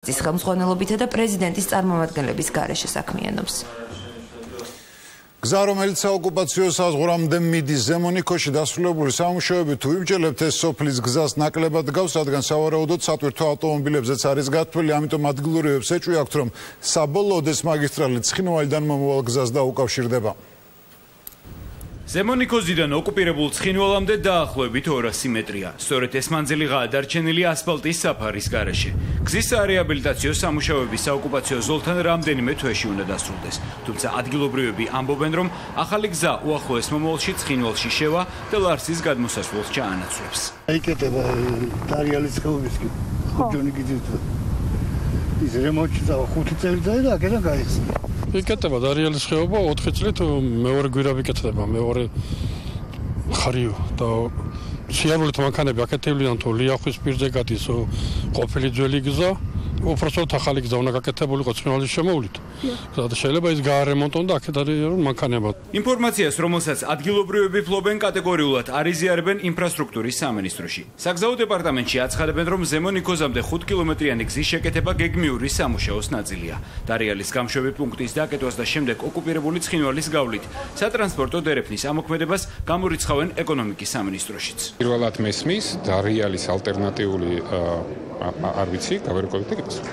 ხელმძღვანელობითა და პრეზიდენტის წარმომადგენლების გარეშე საქმიანობს. გზა, რომელიც საოკუპაციო საზღვრამდე მიდის ზემონიქოში დასრულებული სამუშაოები თუ იმჯერებთ ეს სოფლის გზას ნაკლებად გავს, რადგან სავარაუდოდ სატვირთო ავტომობილებზეც არის გათვლილი, ამიტომ ადგილობრივებს ეჭვიაქვთ, რომ საბოლოოდ ეს მაგისტრალი ცხინვალიდან მომავალ გზას დაუკავშირდება. ზემონიქოზიდან ოკუპირებულ ცხინვალამდე დაახლოებით 200 მეტრია. სწორედ ეს მანძილიღაა დარჩენილი ასფალტის საფარის გარეშე. გზის რეაბილიტაციო სამუშაოები საოკუპაციო ზოლთან რამდენიმე თვეში უნდა დასრულდეს. თუმცა ადგილობრივები ამბობენ, რომ ახალი გზა უახლოეს მომავალში ცხინვალში შევა და ლარსის გადმოსასვლელს ჩაანაცვლებს. აიკეთება დარიალის ხეობის ხოჯონი გიძით. ის რემონტი და 5 წელი და აქედან გაიხსნა. იკეთება დარიალის ხეობა 4 წლით მეორე გვირაბი კეთდება, მეორე ხარიო და სიარულით მანქანები აკეთებდნენ თუ ლიახვის პირზე გადის ყოფილი ძველი გზა, უпростоოდ ახალი გზა უნდა გაკეთებულიყო ცხინვალის შემოვლით. და შეიძლება ის გაარემონტონ და აქეთ არის მანქანებად. ინფორმაციას, რომელსაც ადგილობრივები ფლობენ, კატეგორიულად არ იზიარებენ ინფრასტრუქტურის სამინისტროში. საგზაო დეპარტამენტში აცხადებენ, რომ ზემონიქოზამდე 5 კილომეტრიანი გზის შეკეთება გეგმიური სამუშაოს ნაწილია. დარიალის გამშვები პუნქტის დაკეთვას და შემდეგ ოკუპირებული ცხინვალის გავლით სატრანსპორტო დერეფნის ამოქმედებას გამორიცხავენ ეკონომიკის სამინისტროშიც. პირველად მესმის დარიალის ალტერნატიული არ ვიცი, გავერკვევით და გიწევთ.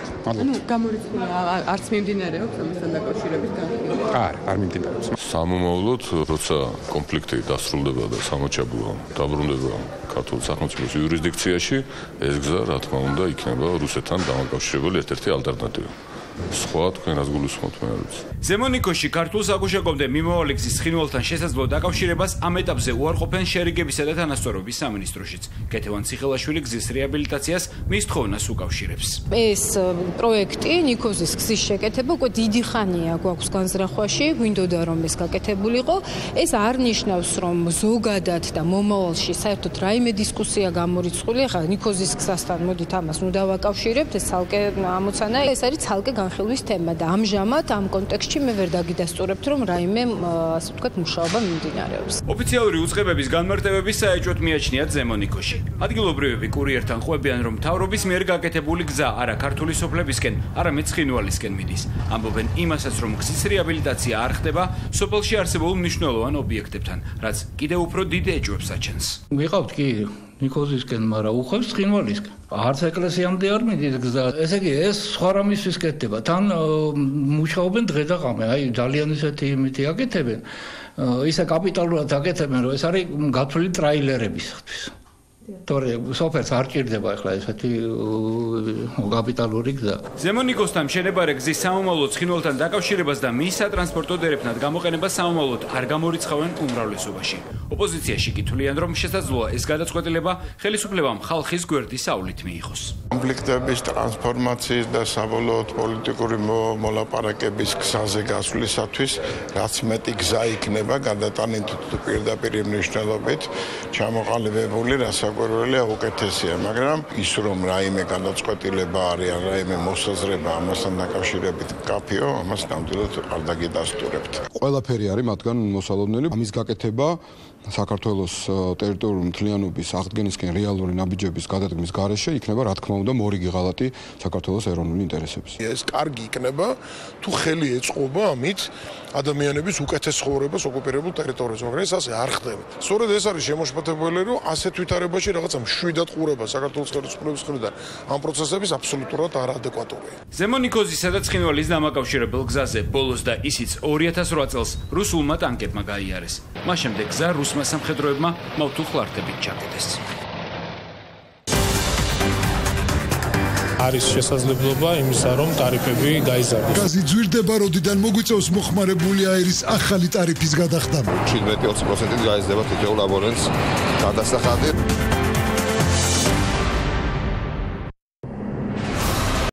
გამორიცხული არც მიმდინარეობს ამასთან დაკავშირებით განხილვა. არ მიმდინარეობს. სამომავლოდ, როცა კონფლიქტი დასრულდება და სამოჩაბლო დაბრუნდება ქართულ სახელმწიფოს იურისდიქციაში, ეს გზა, რა თქმა უნდა, იქნება რუსეთთან დამაკავშირებელი ერთ-ერთი ალტერნატივა. სხვა თქვენ რას გულისხმობთ მე არ ვიცი. ზემონიქოში ქართულ საგუშაგომდე მიმავალი გზის ცხინვალთან შესაძლო დაკავშირებას ამ ეტაპზე უარყოფენ შერიგებისა და თანასწორობის სამინისტროშიც. კეთევან ციხელაშვილი გზის რეაბილიტაციას მის თხოვნას უკავშირებს. ეს პროექტი ნიქოზის გზის შეკეთება უკვე დიდი ხანია გვაქვს განზრახვაში, გვინდოდა რომ ეს გაკეთებულიყო. ეს არ ნიშნავს რომ ზოგადად და მომავალში საერთოდ რაიმე დისკუსია გამორიცხული. ახლა ნიქოზის გზასთან მოდით ამას ნუ დავაკავშირებთ, ეს ცალკე ამოცანა, ეს არის ცალკე განხილვის თემა და ამჟამად ამ კონტექსტში მე ვერ დაგიდასტურებთ რომ რაიმე ასე ვთქვათ მუშაობა მიმდინარეობს. ოფიციალური უწყებების განმარტებები საეჭვოდ მიაჩნიათ ზემონიქოში. ადგილობრივები კურიერთან ყვებიან, რომ მთავრობის მიერ გაკეთებული გზა არა ქართული სოფლებისკენ, არამედ ცხინვალისკენ მიდის. ამბობენ იმასაც, რომ გზის რეაბილიტაცია არ ხდება სოფელში არსებულ მნიშვნელოვან ობიექტებთან, რაც კიდევ უფრო დიდ ეჭვებს აჩენს. ვიყავთ კი ნიქოზისკენ, მაგრამ უხევს ცხინვალისკენ. არც ეკლესიამდე არ მიდის გზა. ესე იგი, ეს სხვა რამისთვის კეთდება. თან მუშაობენ დღე და ღამე. აი, ძალიან ისეთი იმითი აკეთებენ. ისე კაპიტალურად აკეთებენ, რომ ეს არის გათვლილი ტრაილერებისთვის. თორე სოფელს არ ჭირდება ახლა ესეთი კაპიტალური გზა. ზემონიქოსთან მშენებარე გზის სამომავლო ცხინვალთან დაკავშირებას და მის სატრანსპორტო დერეფნად გამოყენებას სამომავლოდ არ გამორიცხავენ უმრავლესობაში. ოპოზიციაში კი თვლიან, რომ შესაძლოა ეს გადაწყვეტილება ხელისუფლებამ ხალხის გვერდის სავლით მიიღოს. კონფლიქტების ტრანსფორმაციის და საბოლოოდ პოლიტიკური მოლაპარაკების გზაზე გასვლისათვის რაც მეტი გზა იქნება გადატანით პირდაპირ მნიშვნელობით ჩამოყალიბებული რასაკვირველია უკეთესია, მაგრამ ის რომ რაიმე გადაწყვეტილება არის ან რაიმე მოსაზრება ამასთან დაკავშირებით კაფეო, ამას ნამდვილად არ დაგიდასტურებთ. ყველაფერი არის მათგან მოსალოდნელი, ამის გაკეთება საქართველოს ტერიტორიული მთლიანობის აღდგენისკენ რეალური ნაბიჯების გადადგმის გარეშე იქნება რა თქმა უნდა მორიგი ღალატი საქართველოს ეროვნული ინტერესების. ეს კარგი იქნება თუ ხელი ეწყობა ამით ადამიანების უკეთეს ცხოვრებას ოკუპირებულ ტერიტორიაზე, მაგრამ ეს ასე არ ხდება. სწორედ ეს არის შემოშფოთებელი, რომ ასეთ ვითარებაში რაღაცა მშვიდად ყურება საქართველოს ხელისუფლების მხრიდან ამ პროცესების აბსოლუტურად არადეკვატურია. ზემონიქოზისა და ცხინვალის დამაკავშირებელ გზაზე ბოლოს და ისიც 2008 წელს რუსულმა ტანკებმა გაიარეს. მას შემდეგ გზა რუსმა სამხედროებმა მავთუხლართებით ჩაკეტეს. არის შესაძლებლობა იმისა, რომ ტარიფები გაიზარდოს. გაზი ძვირდება, როდიდან მოგვიწევს მოხმარებული აირის ახალი ტარიფის გადახდა. 17-20% გაიზრდება თითოეულ აბონენტს გადასახადი.